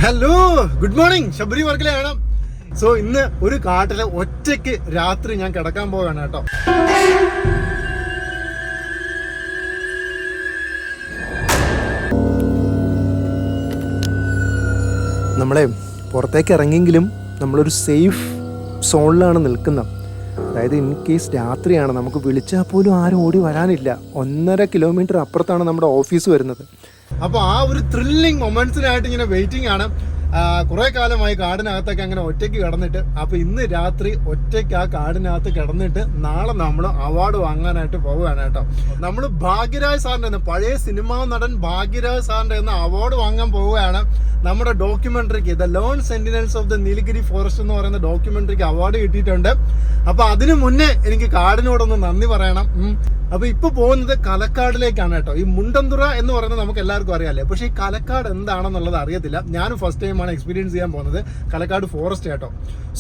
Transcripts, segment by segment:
Hello, good morning. Sabari വർക്കലയാണ്. So ഇന്ന് ഒരു കാട്ടിലെ ഒറ്റയ്ക്ക് രാത്രി ഞാൻ കിടക്കാൻ പോവുകയാണ് കേട്ടോ. നമ്മളെ പുറത്തേക്ക് ഇറങ്ങിയെങ്കിലും നമ്മളൊരു സേഫ് സോണിലാണ് നിൽക്കുന്നത്. അതായത് ഇൻ കേസ് രാത്രിയാണ്, നമുക്ക് വിളിച്ചാൽ പോലും ആരും ഓടി വരാനില്ല. 1.5 കിലോമീറ്റർ അപ്പുറത്താണ് നമ്മുടെ ഓഫീസ് വരുന്നത്. അപ്പോൾ ആ ഒരു ത്രില്ലിങ് മൊമെന്റ്സിനായിട്ട് ഇങ്ങനെ വെയിറ്റിംഗ് ആണ്. കുറേ കാലമായി കാടിനകത്തൊക്കെ അങ്ങനെ ഒറ്റയ്ക്ക് കിടന്നിട്ട്. അപ്പോൾ ഇന്ന് രാത്രി ഒറ്റയ്ക്ക് ആ കാടിനകത്ത് കിടന്നിട്ട് നാളെ നമ്മൾ അവാർഡ് വാങ്ങാനായിട്ട് പോവുകയാണ് കേട്ടോ. നമ്മൾ ഭാഗ്യരാജ് സാറിൻ്റെ, പഴയ സിനിമാ നടൻ ഭാഗ്യരാജ് സാറിൻ്റെ അവാർഡ് വാങ്ങാൻ പോവുകയാണ്. നമ്മുടെ ഡോക്യുമെന്ററിക്ക് the lone sentinels of the Nilgiri forest എന്ന് പറയുന്ന ഡോക്യുമെന്ററിക്ക് അവാർഡ് കിട്ടിയിട്ടുണ്ട്. അപ്പോൾ അതിനു മുന്നേ എനിക്ക് കാടിനോടൊന്ന് നന്ദി പറയണം. അപ്പോൾ ഇപ്പോൾ പോകുന്നത് കലക്കാടിലേക്കാണ് കേട്ടോ. ഈ മുണ്ടന്തുറ എന്ന് പറയുന്നത് നമുക്ക് എല്ലാവർക്കും അറിയാമല്ലേ, പക്ഷേ ഈ കലക്കാട് എന്താണെന്നുള്ളത് അറിയത്തില്ല. ഞാനും ഫസ്റ്റ് ടൈമാണ് എക്സ്പീരിയൻസ് ചെയ്യാൻ പോകുന്നത് കലക്കാട് ഫോറസ്റ്റ് കേട്ടോ.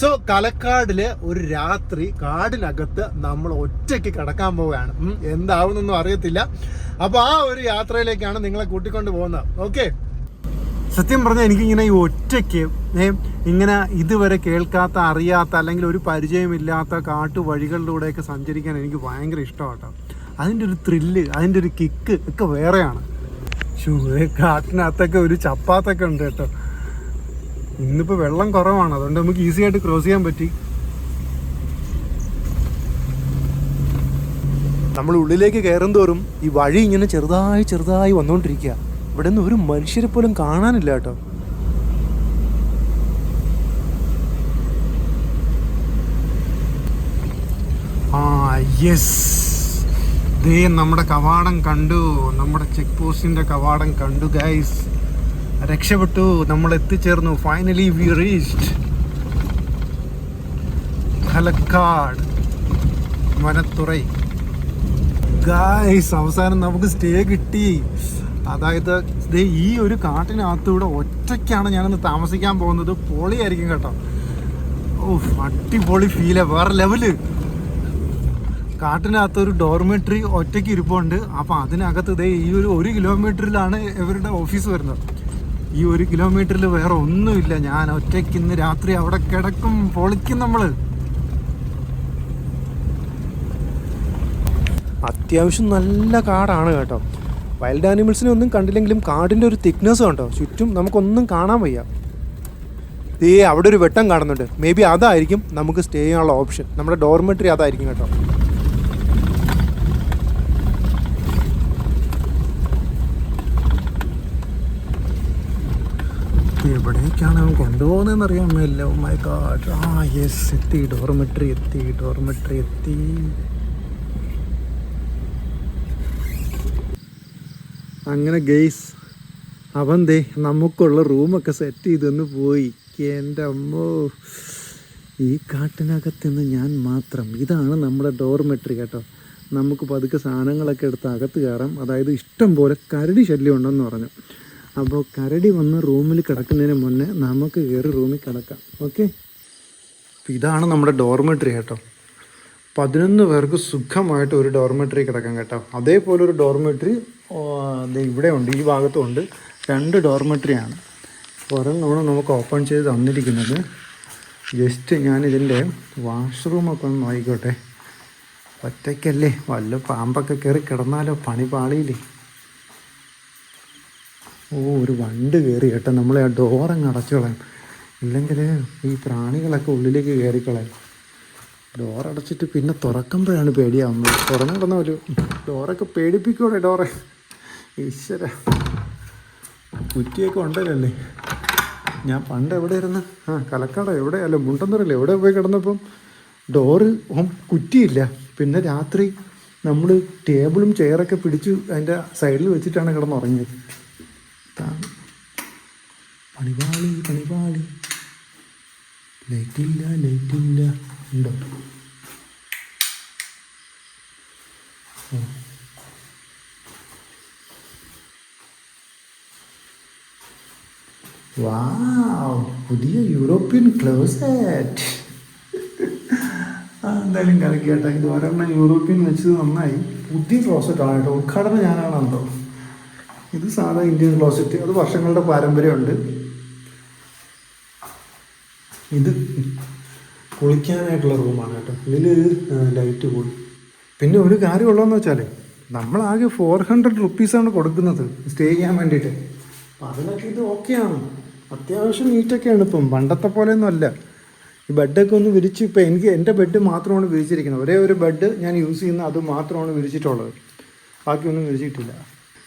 സോ കലക്കാടില് ഒരു രാത്രി കാടിനകത്ത് നമ്മൾ ഒറ്റയ്ക്ക് കിടക്കാൻ പോവുകയാണ്. എന്താവുന്നൊന്നും അറിയത്തില്ല. അപ്പോൾ ആ ഒരു യാത്രയിലേക്കാണ് നിങ്ങളെ കൂട്ടിക്കൊണ്ട് പോകുന്നത്. ഓക്കെ, സത്യം പറഞ്ഞാൽ എനിക്കിങ്ങനെ ഈ ഒറ്റയ്ക്ക് ഇങ്ങനെ ഇതുവരെ കേൾക്കാത്ത, അറിയാത്ത, അല്ലെങ്കിൽ ഒരു പരിചയമില്ലാത്ത കാട്ടുവഴികളിലൂടെയൊക്കെ സഞ്ചരിക്കാൻ എനിക്ക് ഭയങ്കര ഇഷ്ടമാണ് കേട്ടോ. അതിൻ്റെ ഒരു ത്രില്ല്, അതിൻ്റെ ഒരു കിക്ക് ഒക്കെ വേറെയാണ്. കാട്ടിനകത്തൊക്കെ ഒരു ചപ്പാത്തൊക്കെ ഉണ്ട് കേട്ടോ. ഇന്നിപ്പോൾ വെള്ളം കുറവാണ്, അതുകൊണ്ട് നമുക്ക് ഈസി ആയിട്ട് ക്രോസ് ചെയ്യാൻ പറ്റി. നമ്മൾ ഉള്ളിലേക്ക് കയറും തോറും ഈ വഴി ഇങ്ങനെ ചെറുതായി ചെറുതായി വന്നുകൊണ്ടിരിക്കുക. ഇവിടെ നിന്ന് ഒരു മനുഷ്യരെ പോലും കാണാനില്ല കേട്ടോ. യെസ്, ദേ നമ്മുടെ കവാടം കണ്ടു, നമ്മുടെ ചെക്ക് പോസ്റ്റിന്റെ കവാടം കണ്ടു ഗൈസ്. രക്ഷപ്പെട്ടു, നമ്മൾ എത്തിച്ചേർന്നു. Finally we reached Kalakkad Vanathurai guys. അവസാനം നമുക്ക് സ്റ്റേ കിട്ടി. അതായത് ഈ ഒരു കാട്ടിനകത്തൂടെ ഒറ്റയ്ക്കാണ് ഞാനിന്ന് താമസിക്കാൻ പോകുന്നത്. പൊളിയായിരിക്കും കേട്ടോ. അടിപൊളി ഫീല്, വേറെ ലെവല്. കാട്ടിനകത്തൊരു ഡോർമെട്രി ഒറ്റയ്ക്ക് ഇരിപ്പുണ്ട്. അപ്പം അതിനകത്ത് ഈ ഒരു 1 കിലോമീറ്ററിലാണ് ഇവരുടെ ഓഫീസ് വരുന്നത്. ഈ 1 കിലോമീറ്ററിൽ വേറെ ഒന്നുമില്ല. ഞാൻ ഒറ്റയ്ക്ക് ഇന്ന് രാത്രി അവിടെ കിടക്കും, പൊളിക്കും നമ്മൾ. അത്യാവശ്യം നല്ല കാടാണ് കേട്ടോ. വൈൽഡ് ആനിമൽസിനെ ഒന്നും കണ്ടില്ലെങ്കിലും കാടിൻ്റെ ഒരു തിക്നെസ് കണ്ടോ. ചുറ്റും നമുക്കൊന്നും കാണാൻ വയ്യ. അവിടെ ഒരു വെട്ടം കാണുന്നുണ്ട്. മേ ബി അതായിരിക്കും നമുക്ക് സ്റ്റേ ചെയ്യാനുള്ള ഓപ്ഷൻ. നമ്മുടെ ഡോർമെട്രി അതായിരിക്കും കേട്ടോ. എവിടേക്കാണ് അവൻ കൊണ്ടുപോകുന്നതെന്ന് അറിയാൻ മേലോ. My god. യെസ്, എത്തി, ഡോർമെട്രി എത്തി. അങ്ങനെ ഗെയ്സ്, അവൻ നമുക്കുള്ള റൂമൊക്കെ സെറ്റ് ചെയ്തൊന്ന് പോയി. എൻ്റെ അമ്മോ, ഈ കാട്ടിനകത്തുനിന്ന് ഞാൻ മാത്രം. ഇതാണ് നമ്മുടെ ഡോർമെട്രി കേട്ടോ. നമുക്ക് പതുക്കെ സാധനങ്ങളൊക്കെ എടുത്ത് അകത്ത് കയറാം. അതായത് ഇഷ്ടം പോലെ കരടി ശല്യം ഉണ്ടെന്ന് പറഞ്ഞു. അപ്പോൾ കരടി വന്ന് റൂമിൽ കിടക്കുന്നതിന് മുന്നേ നമുക്ക് കയറി റൂമിൽ കിടക്കാം. ഓക്കെ, ഇതാണ് നമ്മുടെ ഡോർമെട്രി കേട്ടോ. 11 പേർക്ക് സുഖമായിട്ട് ഒരു ഡോർമെട്രി കിടക്കാം കേട്ടോ. അതേപോലെ ഒരു ഡോർമെട്രി ഇവിടെ ഉണ്ട്, ഈ ഭാഗത്തും ഉണ്ട്. 2 ഡോർമെട്രിയാണ്. ഒരെണ്ണമാണ് നമുക്ക് ഓപ്പൺ ചെയ്ത് തന്നിരിക്കുന്നത്. ജസ്റ്റ് ഞാനിതിൻ്റെ വാഷ്റൂമൊക്കെ ഒന്ന് നോക്കിക്കോട്ടെ. ഒറ്റയ്ക്കല്ലേ, വല്ല പാമ്പൊക്കെ കയറി കിടന്നാലോ, പണി പാളിയില്ലേ. ഒരു വണ്ട് കയറി കേട്ടോ. നമ്മൾ ആ ഡോറങ്ങ് അടച്ചു കളയാം, ഇല്ലെങ്കിൽ ഈ പ്രാണികളൊക്കെ ഉള്ളിലേക്ക് കയറിക്കളയാം. ഡോറടച്ചിട്ട് പിന്നെ തുറക്കുമ്പോഴാണ് പേടിയാവുന്നത്. തുറന്നു കിടന്ന ഒരു ഡോറൊക്കെ പേടിപ്പിക്കൂടെ ഡോറെ. ഈശ്വര, കുറ്റിയൊക്കെ ഉണ്ടല്ലേ. ഞാൻ പണ്ട് എവിടെ ഇരുന്ന് കലക്കാടോ എവിടെയല്ല, മുണ്ടന്തൂരല്ലേ, എവിടെ പോയി കിടന്നപ്പം ഡോറ് കുറ്റിയില്ല. പിന്നെ രാത്രി നമ്മൾ ടേബിളും ചെയറൊക്കെ പിടിച്ച് അതിൻ്റെ സൈഡിൽ വെച്ചിട്ടാണ് കിടന്നുറങ്ങിയത്. പണിപാളി. ലൈറ്റില്ല ഉണ്ടോ? വാവ്, പുതിയ യൂറോപ്യൻ ക്ലോസറ്റ്. എന്തായാലും കലക്കി കേട്ടോ. ഇത് ഒരെണ്ണം യൂറോപ്യൻ വെച്ചത് നന്നായി. പുതിയ ക്ലോസറ്റാണ് കേട്ടോ. ഉദ്ഘാടനം ഞാനാണെന്തോ. ഇത് സാധാ ഇന്ത്യൻ ക്ലോസറ്റ്. അത് വർഷങ്ങളുടെ പാരമ്പര്യമുണ്ട്. ഇത് കുളിക്കാനായിട്ടുള്ള റൂമാണ് കേട്ടോ. ഇതിൽ ലൈറ്റ് പോയി. പിന്നെ ഒരു കാര്യമുള്ളതെന്ന് വെച്ചാൽ നമ്മളാകെ 400 റുപ്പീസാണ് കൊടുക്കുന്നത് സ്റ്റേ ചെയ്യാൻ വേണ്ടിയിട്ട്. അപ്പം അതിനൊക്കെ ഇത് ഓക്കെയാണ്, അത്യാവശ്യം നീറ്റൊക്കെയാണ്. ഇപ്പം പണ്ടത്തെ പോലെയൊന്നും അല്ല. ഈ ബെഡൊക്കെ ഒന്ന് വിരിച്ച്, ഇപ്പം എനിക്ക് എൻ്റെ ബെഡ് മാത്രമാണ് വിരിച്ചിരിക്കുന്നത്. ഒരേ ഒരു ബെഡ് ഞാൻ യൂസ് ചെയ്യുന്ന അത് മാത്രമാണ് വിരിച്ചിട്ടുള്ളത്, ബാക്കിയൊന്നും വിരിച്ചിട്ടില്ല.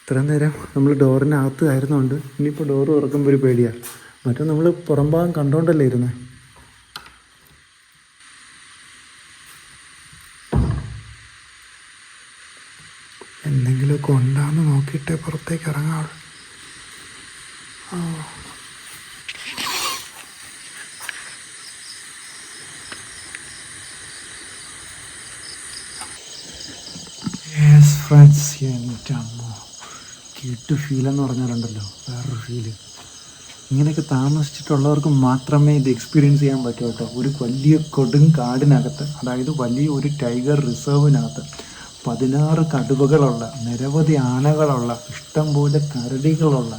ഇത്രയും നേരം നമ്മൾ ഡോറിനകത്ത് ആയിരുന്നുകൊണ്ട് ഇനിയിപ്പോൾ ഡോറ് തുറക്കുമ്പോൾ ഒരു പേടിയാണ്. മറ്റേ നമ്മൾ പുറം ഭാഗം കണ്ടുകൊണ്ടല്ലേ ഇരുന്നത്. എന്തെങ്കിലുമൊക്കെ ഉണ്ടാന്ന് നോക്കിയിട്ടേ പുറത്തേക്ക് ഇറങ്ങാവുള്ളൂ. യെസ് ഫ്രണ്ട്സ്, എൻ്റെ അമ്മ കിട്ടു ഫീലെന്ന് പറഞ്ഞാലുണ്ടല്ലോ, വേറൊരു ഫീല്. ഇങ്ങനെയൊക്കെ താമസിച്ചിട്ടുള്ളവർക്ക് മാത്രമേ ഇത് എക്സ്പീരിയൻസ് ചെയ്യാൻ പറ്റൂ കേട്ടോ. ഒരു വലിയ കൊടും കാടിനകത്ത്, അതായത് വലിയ ഒരു ടൈഗർ റിസർവിനകത്ത് 16 കടുവകളുള്ള, നിരവധി ആനകളുള്ള, ഇഷ്ടംപോലെ കരടികളുള്ള,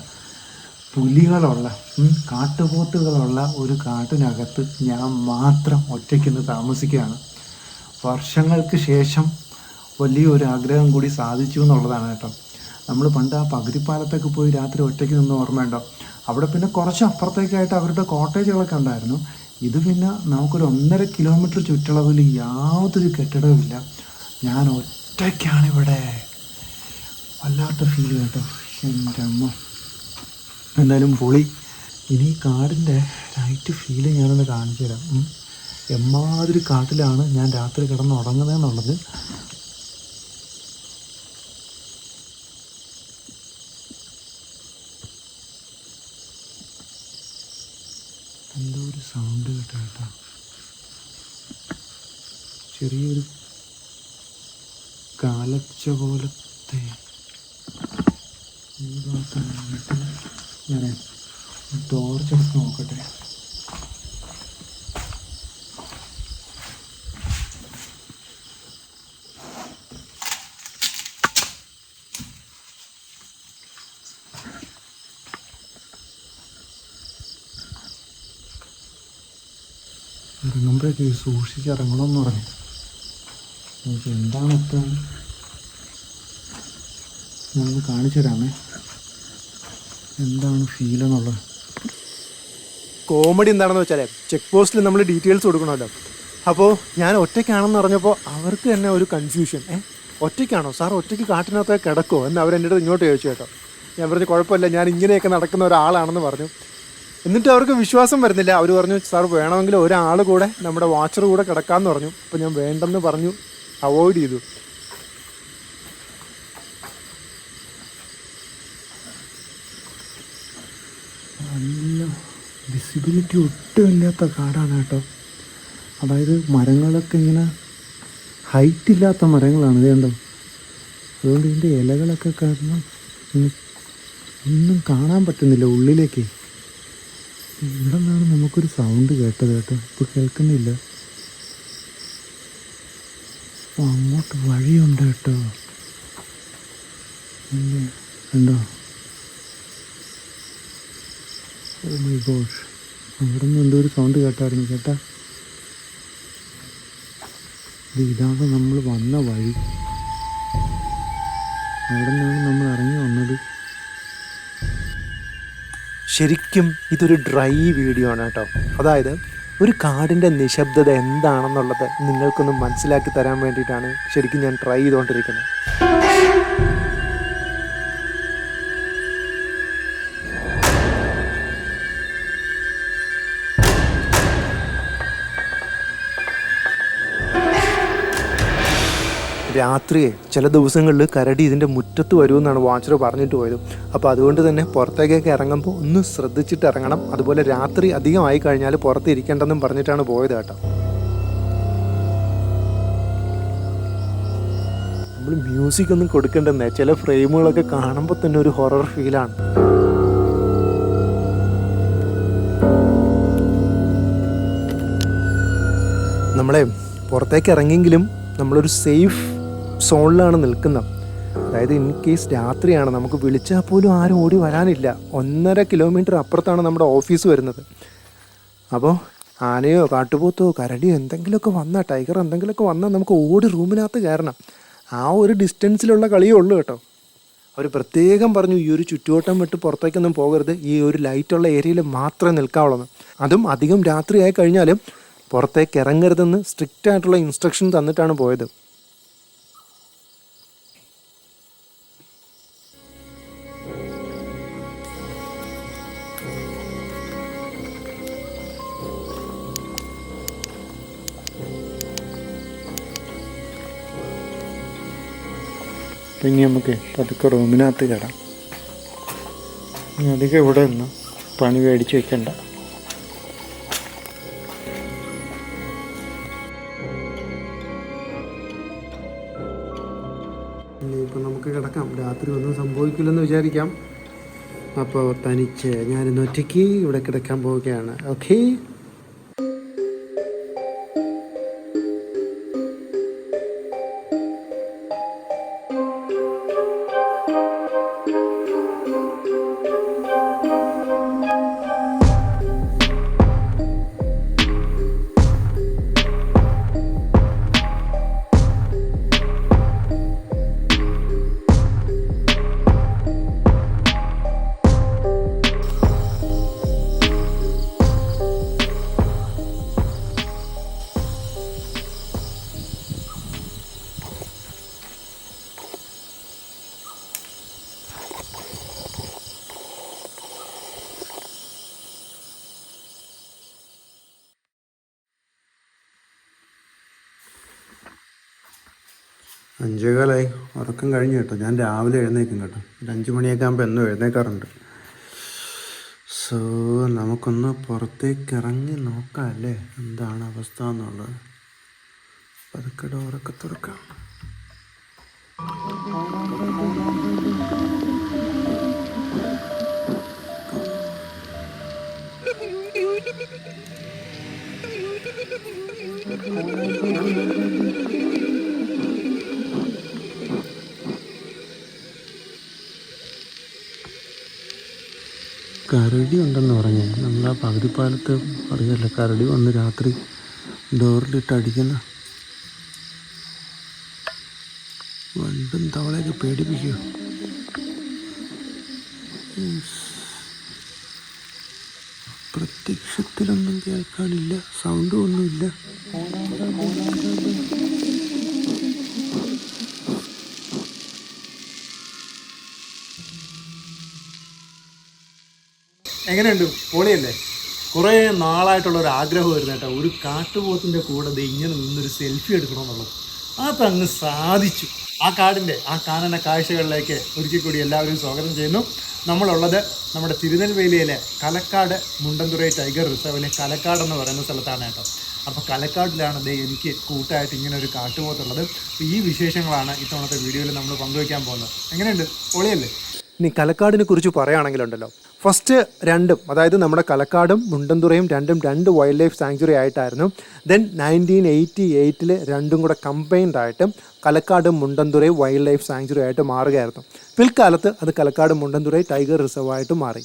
പുലികളുള്ള, കാട്ടുപോത്തുകളുള്ള ഒരു കാട്ടിനകത്ത് ഞാൻ മാത്രം ഒറ്റയ്ക്ക് താമസിക്കുകയാണ്. വർഷങ്ങൾക്ക് ശേഷം വലിയൊരു ആഗ്രഹം കൂടി സാധിച്ചു എന്നുള്ളതാണ് കേട്ടോ. നമ്മൾ പണ്ട് ആ പകുതിപ്പാലത്തൊക്കെ പോയി രാത്രി ഒറ്റയ്ക്ക് നിന്ന് ഓർമ്മയുണ്ടോ? അവിടെ പിന്നെ കുറച്ച് അപ്പുറത്തേക്കായിട്ട് അവരുടെ കോട്ടേജുകളൊക്കെ ഉണ്ടായിരുന്നു. ഇത് പിന്നെ നമുക്കൊരു 1.5 കിലോമീറ്റർ ചുറ്റളവിൽ യാതൊരു കെട്ടിടവുമില്ല. ഞാൻ ഒറ്റയ്ക്കാണ് ഇവിടെ. വല്ലാത്ത ഫീൽ കേട്ടോ, എൻ്റെ അമ്മ. എന്തായാലും പൊളി. ഇനി കാടിൻ്റെ നൈറ്റ് ഫീല് ഞാനൊന്ന് കാണിച്ചു തരാം. എമ്മാതിരി കാട്ടിലാണ് ഞാൻ രാത്രി കിടന്ന് ഉറങ്ങുന്നതെന്നുള്ളത്. എന്തോ ഒരു സൗണ്ട് കേട്ടോ, ചെറിയൊരു കാലച്ച പോലത്തെ. ഈ ഭാഗത്ത് ഞാൻ ടോർച്ച് എടുത്ത് നോക്കട്ടെ. ഇറങ്ങുമ്പോഴേക്ക് സൂക്ഷിച്ച് ഇറങ്ങണമെന്ന് പറഞ്ഞു. എനിക്ക് എന്താണ് ഇപ്പം ഞാനൊന്ന് കാണിച്ചു തരാമേ, എന്താണ് ഫീൽ എന്നുള്ളത്. കോമഡി എന്താണെന്ന് വെച്ചാൽ ചെക്ക് പോസ്റ്റിൽ നമ്മൾ ഡീറ്റെയിൽസ് കൊടുക്കണമല്ലോ. അപ്പോൾ ഞാൻ ഒറ്റയ്ക്കാണെന്ന് പറഞ്ഞപ്പോൾ അവർക്ക് തന്നെ ഒരു കൺഫ്യൂഷൻ. ഒറ്റയ്ക്കാണോ സാർ, ഒറ്റയ്ക്ക് കാട്ടിനകത്ത് കിടക്കുമോ എന്ന് അവരെൻ്റെ അടുത്ത് ഇങ്ങോട്ട് ചോദിച്ചു കേട്ടോ. ഞാൻ പറഞ്ഞു കുഴപ്പമില്ല, ഞാൻ ഇങ്ങനെയൊക്കെ നടക്കുന്ന ഒരാളാണെന്ന് പറഞ്ഞു. എന്നിട്ട് അവർക്ക് വിശ്വാസം വരുന്നില്ല. അവർ പറഞ്ഞു സാർ വേണമെങ്കിൽ ഒരാൾ കൂടെ, നമ്മുടെ വാച്ചർ കൂടെ കിടക്കാമെന്ന് പറഞ്ഞു. അപ്പോൾ ഞാൻ വേണ്ടെന്ന് പറഞ്ഞു, അവോയ്ഡ് ചെയ്തു. നല്ല വിസിബിലിറ്റി ഒട്ടുമില്ലാത്ത കാടാണ് കേട്ടോ. അതായത് മരങ്ങളൊക്കെ ഇങ്ങനെ ഹൈറ്റ് ഇല്ലാത്ത മരങ്ങളാണ്, ഇത് കണ്ടോ. അതുകൊണ്ട് ഇതിൻ്റെ ഇലകളൊക്കെ കാരണം ഒന്നും കാണാൻ പറ്റുന്നില്ല ഉള്ളിലേക്ക്. ഇവിടെ നിന്നാണ് നമുക്കൊരു സൗണ്ട് കേട്ടത് കേട്ടോ, ഇപ്പോൾ കേൾക്കുന്നില്ല. അങ്ങോട്ട് വഴിയുണ്ട് കേട്ടോ, കണ്ടോ. ഓ മൈ ഗോഡ്, അവിടെ നിന്ന് എന്തോ ഒരു സൗണ്ട് കേട്ടായിരുന്നു കേട്ടാ. ഇതാണ് നമ്മൾ വന്ന വഴി, അവിടെ നിന്നാണ് നമ്മൾ ഇറങ്ങി വന്നത്. ശരിക്കും ഇതൊരു ഡ്രൈ വീഡിയോ ആണ് കേട്ടോ. അതായത് ഒരു കാടിൻ്റെ നിശബ്ദത എന്താണെന്നുള്ളത് നിങ്ങൾക്കൊന്ന് മനസ്സിലാക്കി തരാൻ വേണ്ടിയിട്ടാണ് ശരിക്കും ഞാൻ ട്രൈ ചെയ്തുകൊണ്ടിരിക്കുന്നത്. രാത്രിയെ ചില ദിവസങ്ങളിൽ കരടി ഇതിൻ്റെ മുറ്റത്ത് വരുമെന്നാണ് വാച്ചർ പറഞ്ഞിട്ട് പോയത്. അപ്പോൾ അതുകൊണ്ട് തന്നെ പുറത്തേക്കൊക്കെ ഇറങ്ങുമ്പോൾ ഒന്ന് ശ്രദ്ധിച്ചിട്ട് ഇറങ്ങണം. അതുപോലെ രാത്രി അധികമായി കഴിഞ്ഞാൽ പുറത്ത് ഇരിക്കേണ്ടെന്നും പറഞ്ഞിട്ടാണ് പോയത് കേട്ടോ. നമ്മൾ മ്യൂസിക് ഒന്നും കൊടുക്കേണ്ടെന്നേ, ചില ഫ്രെയിമുകളൊക്കെ കാണുമ്പോൾ തന്നെ ഒരു ഹൊറർ ഫീലാണ്. നമ്മളെ പുറത്തേക്ക് ഇറങ്ങിയെങ്കിലും നമ്മളൊരു സേഫ് സോണിലാണ് നിൽക്കുന്നത്. അതായത് ഇൻ കേസ് രാത്രിയാണ്, നമുക്ക് വിളിച്ചാൽ പോലും ആരും ഓടി വരാനില്ല. 1.5 കിലോമീറ്റർ അപ്പുറത്താണ് നമ്മുടെ ഓഫീസ് വരുന്നത്. അപ്പോൾ ആനയോ കാട്ടുപോത്തോ കരടിയോ എന്തെങ്കിലുമൊക്കെ വന്നാൽ, ടൈഗർ എന്തെങ്കിലുമൊക്കെ വന്നാൽ നമുക്ക് ഓടി റൂമിനകത്ത് കയറണം. ആ ഒരു ഡിസ്റ്റൻസിലുള്ള കളിയേ ഉള്ളൂ കേട്ടോ. അവർ പ്രത്യേകം പറഞ്ഞു ഈ ഒരു ചുറ്റുവട്ടം വിട്ട് പുറത്തേക്കൊന്നും പോകരുത്, ഈ ഒരു ലൈറ്റുള്ള ഏരിയയിൽ മാത്രമേ നിൽക്കാവുള്ളൂ. അതും അധികം രാത്രിയായി കഴിഞ്ഞാലും പുറത്തേക്ക് ഇറങ്ങരുതെന്ന് സ്ട്രിക്റ്റ് ആയിട്ടുള്ള ഇൻസ്ട്രക്ഷൻ തന്നിട്ടാണ് പോയത്. ഇനി നമുക്ക് പതുക്കെ റൂമിനകത്ത് കയറാം. അധികം ഇവിടെ നിന്ന് പണി മേടിച്ച് വെക്കണ്ട. ഇനിയിപ്പോൾ നമുക്ക് കിടക്കാം. രാത്രി ഒന്നും സംഭവിക്കില്ലെന്ന് വിചാരിക്കാം. അപ്പോൾ തനിച്ച് ഞാനിന്ന് ഒറ്റയ്ക്ക് ഇവിടെ കിടക്കാൻ പോവുകയാണ്. ഓക്കേ. അഞ്ചേകാലായി. ഉറക്കം കഴിഞ്ഞു കേട്ടോ. ഞാൻ രാവിലെ എഴുന്നേക്കും കേട്ടോ. ഒരു 5 മണിയൊക്കെ ആകുമ്പോൾ എന്നും എഴുന്നേക്കാറുണ്ട്. സോ നമുക്കൊന്ന് പുറത്തേക്ക് ഇറങ്ങി നോക്കാം അല്ലേ എന്താണ് അവസ്ഥ എന്നുള്ളത്. പതുക്കെ ഡോറൊക്കെ തുറക്കാം. കരടി ഉണ്ടെന്ന് പറഞ്ഞേ. നമ്മൾ ആ പകുതിപ്പാലത്ത് അറിയാമല്ലോ, കരടി വന്ന് രാത്രി ഡോറിലിട്ട് അടിക്കുന്ന. വണ്ടും തവളയൊക്കെ പേടിപ്പിക്കുക. പ്രത്യക്ഷത്തിലൊന്നും കേൾക്കാനില്ല, സൗണ്ടും ഒന്നുമില്ല. എങ്ങനെയുണ്ട്? പൊളിയല്ലേ? കുറേ നാളായിട്ടുള്ളൊരു ആഗ്രഹമായിരുന്നു കേട്ടോ, ഒരു കാട്ടുപോത്തിൻ്റെ കൂടെ ഇങ്ങനെ നിന്നൊരു സെൽഫി എടുക്കണമെന്നുള്ളത്. അതങ്ങ് സാധിച്ചു. ആ കാടിൻ്റെ ആ കാനന കാഴ്ചകളിലേക്ക് ഒരിക്കൽ കൂടി എല്ലാവരും സ്വാഗതം ചെയ്യുന്നു. നമ്മളുള്ളത് നമ്മുടെ തിരുനെൽവേലിയിലെ കലക്കാട് മുണ്ടന്തുറൈ ടൈഗർ റിസർവിലെ കലക്കാട് എന്ന് പറയുന്ന സ്ഥലത്താണ് കേട്ടോ. അപ്പോൾ കലക്കാട്ടിലാണ് എനിക്ക് കൂട്ടായിട്ട് ഇങ്ങനെ ഒരു കാട്ടുപോത്തുള്ളത്. അപ്പോൾ ഈ വിശേഷങ്ങളാണ് ഇത്തവണത്തെ വീഡിയോയിൽ നമ്മൾ പങ്കുവയ്ക്കാൻ പോകുന്നത്. എങ്ങനെയുണ്ട്? പൊളിയല്ലേ? ഇനി കലക്കാടിനെ കുറിച്ച് പറയുകയാണെങ്കിലുണ്ടല്ലോ, ഫസ്റ്റ് രണ്ടും, അതായത് നമ്മുടെ കലക്കാടും മുണ്ടന്തുറയും രണ്ടും 2 വൈൽഡ് ലൈഫ് സാങ്ച്വറി ആയിട്ടായിരുന്നു. ദെൻ 1988 രണ്ടും കൂടെ കമ്പൈൻഡ് ആയിട്ട് കലക്കാടും മുണ്ടന്തുറയും വൈൽഡ് ലൈഫ് സാങ്ച്വറി ആയിട്ട് മാറുകയായിരുന്നു. പിൽക്കാലത്ത് അത് കലക്കാട് മുണ്ടന്തുറൈ ടൈഗർ റിസർവ് ആയിട്ട് മാറി.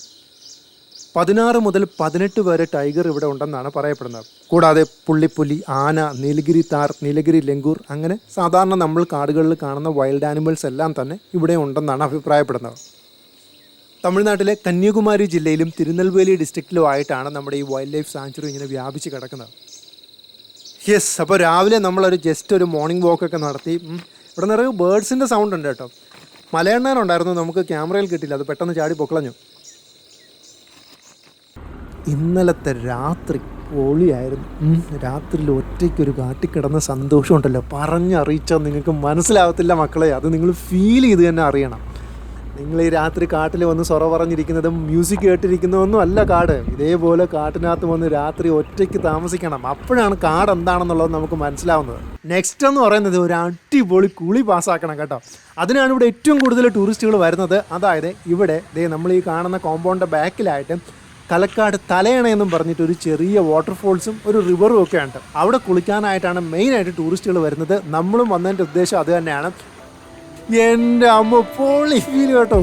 16 മുതൽ 18 വരെ ടൈഗർ ഇവിടെ ഉണ്ടെന്നാണ് പറയപ്പെടുന്നത്. കൂടാതെ പുള്ളിപ്പുലി, ആന, നീലഗിരി താർ, നീലഗിരി ലങ്കൂർ, അങ്ങനെ സാധാരണ നമ്മൾ കാടുകളിൽ കാണുന്ന വൈൽഡ് ആനിമൽസ് എല്ലാം തന്നെ ഇവിടെ ഉണ്ടെന്നാണ് അഭിപ്രായപ്പെടുന്നത്. തമിഴ്നാട്ടിലെ കന്യാകുമാരി ജില്ലയിലും തിരുനെൽവേലി ഡിസ്ട്രിക്റ്റിലും ആയിട്ടാണ് നമ്മുടെ ഈ വൈൽഡ് ലൈഫ് സാങ്ച്വറി ഇങ്ങനെ വ്യാപിച്ച് കിടക്കുന്നത്. യെസ്, അപ്പോൾ രാവിലെ നമ്മളൊരു ജസ്റ്റ് ഒരു മോർണിംഗ് വാക്കൊക്കെ നടത്തി. ഇവിടെ നിറയെ ബേർഡ്സിൻ്റെ സൗണ്ട് ഉണ്ട് കേട്ടോ. മലയെണ്ണാനുണ്ടായിരുന്നു, നമുക്ക് ക്യാമറയിൽ കിട്ടില്ല, അത് പെട്ടെന്ന് ചാടി പൊക്കളഞ്ഞു. ഇന്നലത്തെ രാത്രി പൊളിയായിരുന്നു. രാത്രിയിൽ ഒറ്റയ്ക്കൊരു കാട്ടിക്കിടന്ന സന്തോഷമുണ്ടല്ലോ, പറഞ്ഞറിയിച്ചാൽ നിങ്ങൾക്ക് മനസ്സിലാവത്തില്ല മക്കളെ. അത് നിങ്ങൾ ഫീൽ ചെയ്ത് തന്നെ അറിയണം. നിങ്ങൾ ഈ രാത്രി കാട്ടിൽ വന്ന് സൊറ പറഞ്ഞിരിക്കുന്നതും മ്യൂസിക് കേട്ടിരിക്കുന്നതൊന്നും അല്ല കാട്. ഇതേപോലെ കാട്ടിനകത്ത് വന്ന് രാത്രി ഒറ്റയ്ക്ക് താമസിക്കണം. അപ്പോഴാണ് കാട് എന്താണെന്നുള്ളത് നമുക്ക് മനസ്സിലാവുന്നത്. നെക്സ്റ്റ് എന്ന് പറയുന്നത് ഒരു അടിപൊളി കുളി പാസ്സാക്കണം കേട്ടോ. അതിനാണ് ഇവിടെ ഏറ്റവും കൂടുതൽ ടൂറിസ്റ്റുകൾ വരുന്നത്. അതായത് ഇവിടെ നമ്മൾ ഈ കാണുന്ന കോമ്പൗണ്ടിൻ്റെ ബാക്കിലായിട്ട് കലക്കാട് തലയണ എന്നും പറഞ്ഞിട്ട് ഒരു ചെറിയ വാട്ടർഫോൾസും ഒരു റിവറും ഒക്കെ ഉണ്ട്. അവിടെ കുളിക്കാനായിട്ടാണ് മെയിനായിട്ട് ടൂറിസ്റ്റുകൾ വരുന്നത്. നമ്മളും വന്നതിൻ്റെ ഉദ്ദേശം അത് തന്നെയാണ്. എൻ്റെ അമ്മ പൊളി ഫീൽ കേട്ടോ.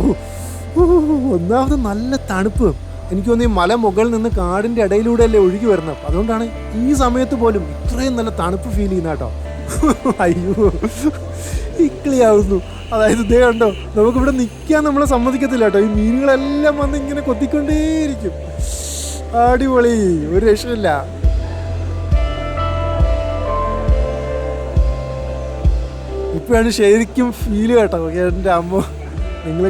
ഒന്നാമത് നല്ല തണുപ്പ്, എനിക്ക് തോന്നുന്നു ഈ മല മുകളിൽ നിന്ന് കാടിൻ്റെ ഇടയിലൂടെ അല്ലേ ഒഴുകി വരുന്നത്. അതുകൊണ്ടാണ് ഈ സമയത്ത് പോലും ഇത്രയും നല്ല തണുപ്പ് ഫീൽ ചെയ്യുന്ന കേട്ടോ. അയ്യോ ഇക്ലിയാവുന്നു. അതായത് ഇതേ കണ്ടോ, നമുക്കിവിടെ നിൽക്കാൻ നമ്മളെ സമ്മതിക്കത്തില്ല കേട്ടോ. ഈ മീനുകളെല്ലാം വന്ന് ഇങ്ങനെ കൊത്തിക്കൊണ്ടേയിരിക്കും. അടിപൊളി, ഒരു രക്ഷയില്ല. ഇപ്പോഴാണ് ശരിക്കും ഫീൽ കേട്ടോ. എൻ്റെ അമ്മ, നിങ്ങൾ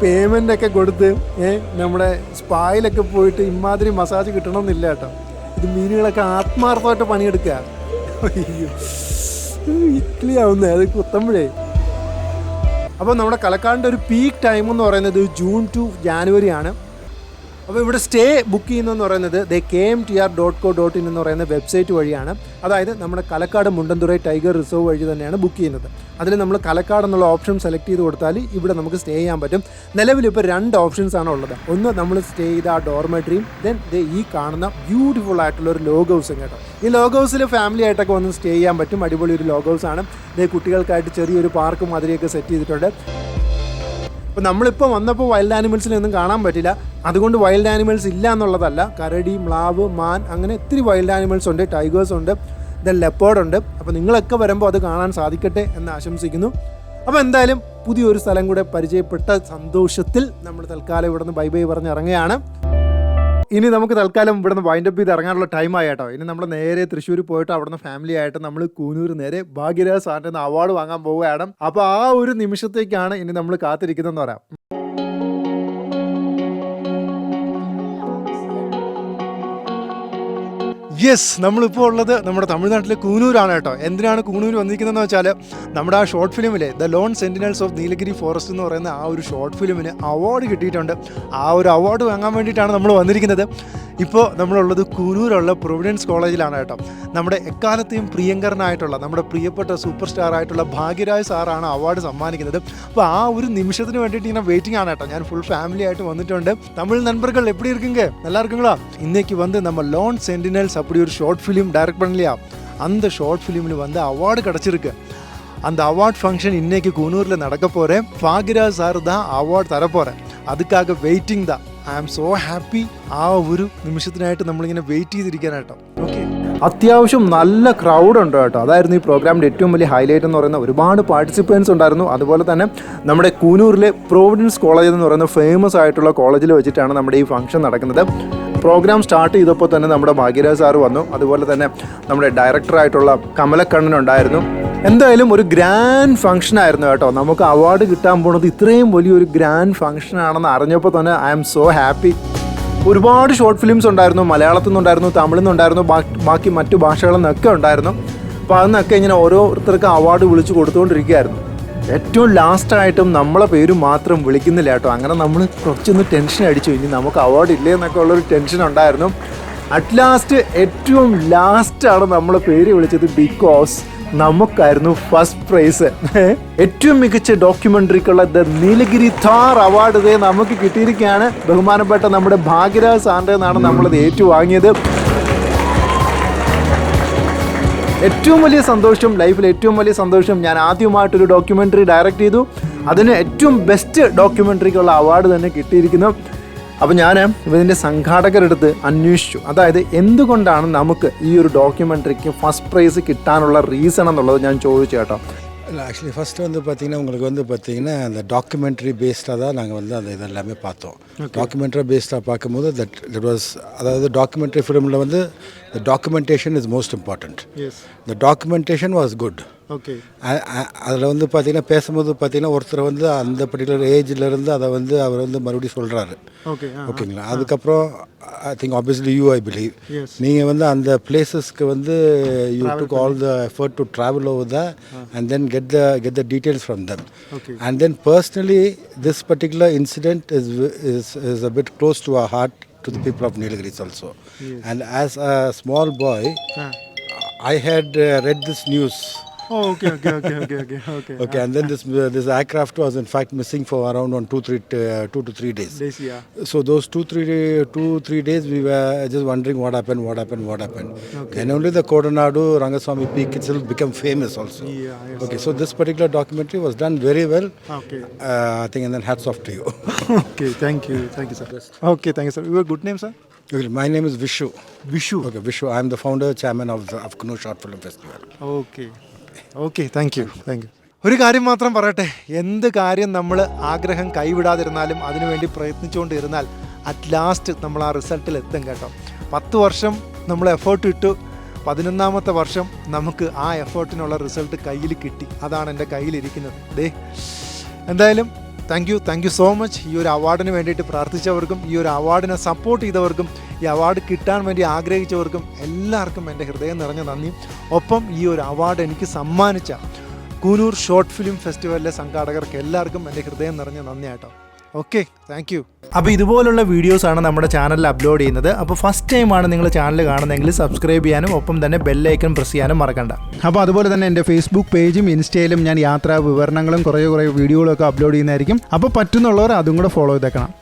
പേയ്മെൻ്റ് ഒക്കെ കൊടുത്ത് നമ്മുടെ സ്പായിലൊക്കെ പോയിട്ട് ഇമാതിരി മസാജ് കിട്ടണമെന്നില്ല കേട്ടോ. ഇത് മീനുകളൊക്കെ ആത്മാർത്ഥമായിട്ട് പണിയെടുക്കുക. അയ്യോ ഇക്ലിയാവുന്നേ അത് കുത്തുമ്പോഴേ. അപ്പോൾ നമ്മുടെ കലക്കാടിൻ്റെ ഒരു പീക്ക് ടൈം എന്ന് പറയുന്നത് ജൂൺ ടു ജാനുവരി ആണ്. അപ്പോൾ ഇവിടെ സ്റ്റേ ബുക്ക് ചെയ്യുന്നതെന്ന് പറയുന്നത് KMTR.co.in എന്ന് പറയുന്ന വെബ്സൈറ്റ് വഴിയാണ്. അതായത് നമ്മുടെ കലക്കാട് മുണ്ടന്തുറൈ ടൈഗർ റിസർവ് വഴി തന്നെയാണ് ബുക്ക് ചെയ്യുന്നത്. അതിൽ നമ്മൾ കലക്കാട് എന്നുള്ള ഓപ്ഷൻ സെലക്ട് ചെയ്ത് കൊടുത്താൽ ഇവിടെ നമുക്ക് സ്റ്റേ ചെയ്യാൻ പറ്റും. നിലവിൽ ഇപ്പോൾ 2 ഓപ്ഷൻസ് ആണ് ഉള്ളത്. ഒന്ന് നമ്മൾ സ്റ്റേ ചെയ്ത ആ ഡോർമെട്രിയും, ദെൻ ഈ കാണുന്ന ബ്യൂട്ടിഫുൾ ആയിട്ടുള്ള ഒരു ലോഗ് ഹൗസും കേട്ടോ. ഈ ലോഗ് ഹൗസിൽ ഫാമിലി ആയിട്ടൊക്കെ വന്ന് സ്റ്റേ ചെയ്യാൻ പറ്റും. അടിപൊളി ഒരു ലോഗ് ഹൗസ് ആണ്. കുട്ടികൾക്കായിട്ട് ചെറിയൊരു പാർക്ക് മാതിരിയൊക്കെ സെറ്റ് ചെയ്തിട്ടുണ്ട്. അപ്പോൾ നമ്മളിപ്പോൾ വന്നപ്പോൾ വൈൽഡ് ആനിമൽസിനൊന്നും കാണാൻ പറ്റില്ല. അതുകൊണ്ട് വൈൽഡ് ആനിമൽസ് ഇല്ല എന്നുള്ളതല്ല. കരടി, മ്ലാവ്, മാൻ, അങ്ങനെ ഒത്തിരി വൈൽഡ് ആനിമൽസ് ഉണ്ട്. ടൈഗേഴ്സ് ഉണ്ട്, ദെൻ ലെപ്പേർഡ് ഉണ്ട്. അപ്പോൾ നിങ്ങളൊക്കെ വരുമ്പോൾ അത് കാണാൻ സാധിക്കട്ടെ എന്ന് ആശംസിക്കുന്നു. അപ്പോൾ എന്തായാലും പുതിയൊരു സ്ഥലം കൂടെ പരിചയപ്പെട്ട സന്തോഷത്തിൽ നമ്മൾ തൽക്കാലം ഇവിടെ നിന്ന് ബൈ ബൈ പറഞ്ഞ് ഇറങ്ങുകയാണ്. ഇനി നമുക്ക് തൽക്കാലം ഇവിടെ നിന്ന് വൈൻഡപ്പ് ചെയ്ത് ഇറങ്ങാനുള്ള ടൈമായി കേട്ടോ. ഇനി നമ്മൾ നേരെ തൃശ്ശൂർ പോയിട്ട് അവിടെ നിന്ന് ഫാമിലി ആയിട്ട് നമ്മൾ കൂനൂർ നേരെ ഭാഗ്യരാജ് സാറിൻ്റെ അവാർഡ് വാങ്ങാൻ പോവുകയാണ്. അപ്പോൾ ആ ഒരു നിമിഷത്തേക്കാണ് ഇനി നമ്മൾ കാത്തിരിക്കുന്നതെന്ന് പറയാം. യെസ്, നമ്മളിപ്പോൾ ഉള്ളത് നമ്മുടെ തമിഴ്നാട്ടിലെ കൂനൂരാണ് കേട്ടോ. എന്തിനാണ് കൂനൂർ വന്നിരിക്കുന്നതെന്ന് വെച്ചാൽ നമ്മുടെ ആ ഷോർട്ട് ഫിലിമിലെ the lone sentinels of Nilgiri forest എന്ന് പറയുന്ന ആ ഒരു ഷോർട്ട് ഫിലിമിന് അവാർഡ് കിട്ടിയിട്ടുണ്ട്. ആ ഒരു അവാർഡ് വാങ്ങാൻ വേണ്ടിയിട്ടാണ് നമ്മൾ വന്നിരിക്കുന്നത്. ഇപ്പോൾ നമ്മളുള്ളത് കൂനൂരുള്ള പ്രൊവിഡൻസ് കോളേജിലാണ് കേട്ടോ. നമ്മുടെ എക്കാലത്തെയും പ്രിയങ്കരനായിട്ടുള്ള നമ്മുടെ പ്രിയപ്പെട്ട സൂപ്പർ സ്റ്റാർ ആയിട്ടുള്ള ഭാഗ്യരാജ് സാറാണ് അവാർഡ് സമ്മാനിക്കുന്നത്. അപ്പോൾ ആ ഒരു നിമിഷത്തിന് വേണ്ടിയിട്ട് ഇങ്ങനെ വെയിറ്റിംഗ് ആണ് കേട്ടോ. ഞാൻ ഫുൾ ഫാമിലി ആയിട്ട് വന്നിട്ടുണ്ട്. തമിഴ് നண்பர்கள் எப்படி இருக்கீங்க? நல்லா இருக்குங்களா? இன்னைக்கு வந்து நம்ம லோன் சென்டினல்ஸ் அப்படி ஒரு ஷார்ட் ஃபிலிம் டைரக்ட் பண்ணலையா? அந்த ஷார்ட் ஃபிலிமில் வந்து அவார்டு கிடச்சிருக்கு. அந்த அவார்ட் ஃபங்க்ஷன் இன்னைக்கு கூனூரில் நடக்க போகிறேன். பாக்யராஜ் சார் தான் அவார்டு தரப்போகிறேன். அதுக்காக വെയിറ്റിംഗ് தான். I am so happy. ആ ഒരു നിമിഷത്തിനായിട്ട് നമ്മളിങ്ങനെ വെയിറ്റ് ചെയ്തിരിക്കാനായിട്ടോ. ഓക്കെ, അത്യാവശ്യം നല്ല ക്രൗഡ് ഉണ്ട് കേട്ടോ. അതായിരുന്നു ഈ പ്രോഗ്രാമിൻ്റെ ഏറ്റവും വലിയ ഹൈലൈറ്റ് എന്ന് പറയുന്ന ഒരുപാട് പാർട്ടിസിപ്പൻസ് ഉണ്ടായിരുന്നു. അതുപോലെ തന്നെ നമ്മുടെ കൂനൂരിലെ പ്രൊവിഡൻസ് കോളേജ് എന്ന് പറയുന്ന ഫേമസ് ആയിട്ടുള്ള കോളേജിൽ വെച്ചിട്ടാണ് നമ്മുടെ ഈ ഫംഗ്ഷൻ നടക്കുന്നത്. പ്രോഗ്രാം സ്റ്റാർട്ട് ചെയ്തപ്പോൾ തന്നെ നമ്മുടെ ഭാഗ്യരാജ് സാറ് വന്നു. അതുപോലെ തന്നെ നമ്മുടെ ഡയറക്ടറായിട്ടുള്ള കമലക്കണ്ണൻ ഉണ്ടായിരുന്നു. എന്തായാലും ഒരു ഗ്രാൻഡ് ഫംഗ്ഷൻ ആയിരുന്നു കേട്ടോ. നമുക്ക് അവാർഡ് കിട്ടാൻ പോകുന്നത് ഇത്രയും വലിയൊരു ഗ്രാൻഡ് ഫംഗ്ഷൻ ആണെന്ന് അറിഞ്ഞപ്പോൾ തന്നെ ഐ ആം സോ ഹാപ്പി. ഒരുപാട് ഷോർട്ട് ഫിലിംസ് ഉണ്ടായിരുന്നു. മലയാളത്തിൽ നിന്നുണ്ടായിരുന്നു, തമിഴിൽ നിന്നുണ്ടായിരുന്നു, ബാക്കി മറ്റു ഭാഷകളിൽ നിന്നൊക്കെ ഉണ്ടായിരുന്നു. അപ്പോൾ അതിനൊക്കെ ഇങ്ങനെ ഓരോരുത്തർക്ക് അവാർഡ് വിളിച്ച് കൊടുത്തുകൊണ്ടിരിക്കുകയായിരുന്നു. ഏറ്റവും ലാസ്റ്റായിട്ടും നമ്മളെ പേര് മാത്രം വിളിക്കുന്നില്ല കേട്ടോ. അങ്ങനെ നമ്മൾ കുറച്ചൊന്ന് ടെൻഷൻ അടിച്ചു. ഇനി നമുക്ക് അവാർഡ് ഇല്ലേ എന്നൊക്കെ ഉള്ളൊരു ടെൻഷൻ ഉണ്ടായിരുന്നു. അറ്റ് ലാസ്റ്റ് ഏറ്റവും ലാസ്റ്റാണ് നമ്മളെ പേര് വിളിച്ചത്. ബിക്കോസ് നമുക്കായിരുന്നു ഫസ്റ്റ് പ്രൈസ്. ഏറ്റവും മികച്ച ഡോക്യുമെൻ്ററിക്കുള്ള ദ നീലഗിരി താർ അവാർഡ് ഇതേ നമുക്ക് കിട്ടിയിരിക്കുകയാണ്. ബഹുമാനപ്പെട്ട നമ്മുടെ ഭാഗ്യരാജ് സാറിൻ്റെ നിന്നാണ് നമ്മളത് ഏറ്റുവാങ്ങിയത്. ഏറ്റവും വലിയ സന്തോഷം, ലൈഫിൽ ഏറ്റവും വലിയ സന്തോഷം. ഞാൻ ആദ്യമായിട്ടൊരു ഡോക്യുമെൻ്ററി ഡയറക്റ്റ് ചെയ്തു. അതിന് ഏറ്റവും ബെസ്റ്റ് ഡോക്യുമെൻ്ററിക്കുള്ള അവാർഡ് തന്നെ കിട്ടിയിരിക്കുന്നു. അപ്പോൾ ഞാൻ ഇതിൻ്റെ സംഘാടകരെടുത്ത് അന്വേഷിച്ചു. അതായത് എന്തുകൊണ്ടാണ് നമുക്ക് ഈ ഒരു ഡോക്യുമെൻ്ററിക്ക് ഫസ്റ്റ് പ്രൈസ് കിട്ടാനുള്ള റീസൺ എന്നുള്ളത് ഞാൻ ചോദിച്ചു കേട്ടോ. இல்லை ஆக்சுவலி ஃபஸ்ட்டு வந்து பார்த்திங்கன்னா உங்களுக்கு வந்து பார்த்திங்கன்னா அந்த டாக்குமெண்ட்ரி பேஸ்டாக தான் நாங்கள் வந்து அந்த இதெல்லாமே பார்த்தோம். டாக்குமெண்ட்ரி பேஸ்டாக பார்க்கும்போது தட் வாஸ், அதாவது டாக்குமெண்ட்ரி ஃபிலிமில் வந்து the documentation is most important. The documentation was good. Okay, அதில் வந்து பார்த்திங்கன்னா பேசும்போது பார்த்திங்கன்னா ஒருத்தர் வந்து அந்த பர்டிகுலர் ஏஜ்லேருந்து அதை வந்து அவர் வந்து மறுபடியும் சொல்கிறாரு. ஓகேங்களா? அதுக்கப்புறம் I think obviously I believe நீங்கள் வந்து அந்த பிளேசஸ்க்கு வந்து you took all the effort to travel over the and then get the details from them. Okay. And then personally this particular incident is a bit close to our heart, to the people of Nilgiris also. Yes. And as a small boy I had read this news Okay, okay, okay, okay, okay, okay. Okay, and then this aircraft was in fact missing for around 2 to 3 days. Days, yeah. So those 2-3 days we were just wondering what happened. Okay. And only the Kodanadu Rangaswamy Peak itself became famous also. Yeah, yes. Okay, so this particular documentary was done very well. Okay. I think, and then hats off to you. Okay, thank you, sir. Okay, thank you, sir. Your good name, sir? Okay, my name is Vishu. Vishu. Okay, Vishu. I am the founder, chairman of Kuno Short Film Festival. Okay okay thank you. ഒരു കാര്യം മാത്രം പറയട്ടെ, എന്ത് കാര്യം നമ്മൾ ആഗ്രഹം കൈവിടാതിരുന്നാലും അതിനുവേണ്ടി പ്രയത്നിച്ചുകൊണ്ടിരുന്നാൽ at last നമ്മൾ ആ റിസൾട്ടിൽ എത്തും കേട്ടോ. 10 വർഷം നമ്മൾ എഫേർട്ട് ഇട്ടു, 11ാമത്തെ വർഷം നമുക്ക് ആ എഫേർട്ടിനുള്ള റിസൾട്ട് കയ്യിൽ കിട്ടി. അതാണ് എൻ്റെ കയ്യിലിരിക്കുന്നത്. എന്തായാലും താങ്ക് യു സോ മച്ച്. ഈ ഒരു അവാർഡിന് വേണ്ടിയിട്ട് പ്രാർത്ഥിച്ചവർക്കും ഈ ഒരു അവാർഡിനെ സപ്പോർട്ട് ചെയ്തവർക്കും ഈ അവാർഡ് കിട്ടാൻ വേണ്ടി ആഗ്രഹിച്ചവർക്കും എല്ലാവർക്കും എൻ്റെ ഹൃദയം നിറഞ്ഞ നന്ദി. ഒപ്പം ഈ ഒരു അവാർഡ് എനിക്ക് സമ്മാനിച്ച കൂനൂർ ഷോർട്ട് ഫിലിം ഫെസ്റ്റിവലിലെ സംഘാടകർക്ക് എല്ലാവർക്കും എൻ്റെ ഹൃദയം നിറഞ്ഞ നന്ദി കേട്ടോ. Okay, thank you. അപ്പോൾ ഇതുപോലുള്ള വീഡിയോസാണ് നമ്മുടെ ചാനലിൽ അപ്ലോഡ് ചെയ്യുന്നത്. അപ്പോൾ ഫസ്റ്റ് ടൈമാണ് നിങ്ങൾ ചാനൽ കാണുന്നതെങ്കിൽ സബ്സ്ക്രൈബ് ചെയ്യാനും ഒപ്പം തന്നെ ബെല്ലൈക്കൺ പ്രസ് ചെയ്യാനും മറക്കണ്ട. അപ്പോൾ അതുപോലെ തന്നെ എൻ്റെ ഫേസ്ബുക്ക് പേജും ഇൻസ്റ്റയിലും ഞാൻ യാത്രാ വിവരണങ്ങളും കുറേ വീഡിയോകളൊക്കെ അപ്ലോഡ് ചെയ്യുന്നതായിരിക്കും. അപ്പോൾ പറ്റുന്നുള്ളവർ അതും കൂടെ ഫോളോ ചെയ്തേക്കണം.